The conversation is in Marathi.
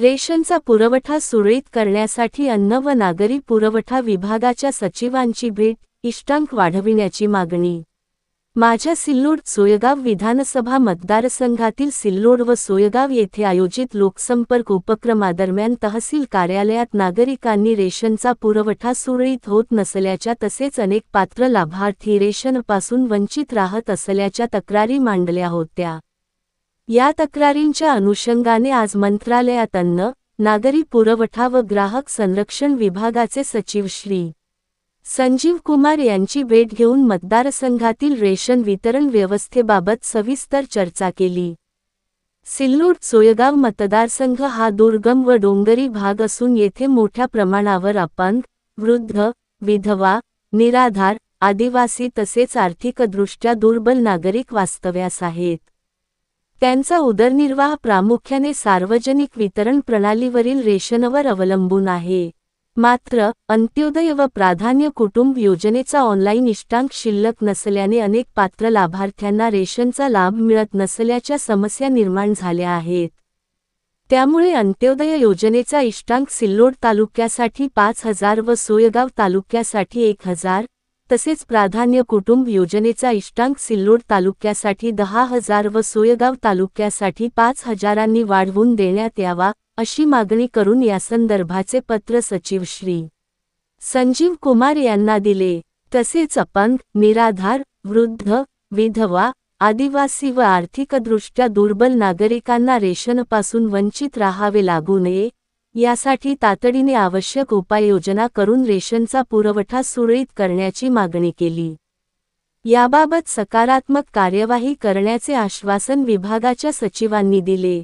रेशनचा पुरवठा सुरळीत करण्यासाठी अन्न व नागरी पुरवठा विभागाच्या सचिवांची भेट, इष्टांक वाढविण्याची मागणी. माझ्या सिल्लोड-सोयगाव विधानसभा मतदारसंघातील सिल्लोड व सोयगाव येथे आयोजित लोकसंपर्क उपक्रमादरम्यान तहसील कार्यालयात नागरिकांनी रेशनचा पुरवठा सुरळीत होत नसल्याच्या तसेच अनेक पात्र लाभार्थी रेशनपासून वंचित राहत असल्याच्या तक्रारी मांडल्या होत्या. या तक्रारींच्या अनुषंगाने आज मंत्रालयात अन्न, नागरी पुरवठा व ग्राहक संरक्षण विभागाचे सचिव श्री. संजीव कुमार यांची भेट घेऊन मतदारसंघातील रेशन वितरण व्यवस्थेबाबत सविस्तर चर्चा केली. सिल्लोड-सोयगाव मतदारसंघ हा दुर्गम व डोंगरी भाग असून येथे मोठ्या प्रमाणावर अपंग, वृद्ध, विधवा, निराधार, आदिवासी तसेच आर्थिकदृष्ट्या दुर्बल नागरिक वास्तव्यास आहेत. त्यांचा उदरनिर्वाह प्रामुख्याने सार्वजनिक वितरण प्रणालीवरील रेशनवर अवलंबून आहे. मात्र, अंत्योदय व प्राधान्य कुटुंब योजनेचा ऑनलाईन इष्टांक शिल्लक नसल्याने अनेक पात्र लाभार्थ्यांना रेशनचा लाभ मिळत नसल्याच्या समस्या निर्माण झाल्या आहेत. त्यामुळे अंत्योदय योजनेचा इष्टांक सिल्लोड तालुक्यासाठी 5,000 व सोयगाव तालुक्यासाठी 1,000, तसेच प्राधान्य कुटुंब योजनेचा इष्टांक सिल्लोड तालुक्यासाठी 10,000 व सोयगाव तालुक्यासाठी 5,000 वाढवून देण्यात यावा, अशी मागणी करून यासंदर्भाचे पत्र सचिव श्री. संजीव कुमार यांना दिले. तसेच अपंग, निराधार, वृद्ध, विधवा, आदिवासी व आर्थिकदृष्ट्या दुर्बल नागरिकांना रेशनपासून वंचित राहावे लागू नये, यासाठी तातडीने आवश्यक उपाययोजना करून रेशनचा पुरवठा सुरळीत करण्याची मागणी केली. याबाबत सकारात्मक कार्यवाही करण्याचे आश्वासन विभागाच्या सचिवांनी दिले.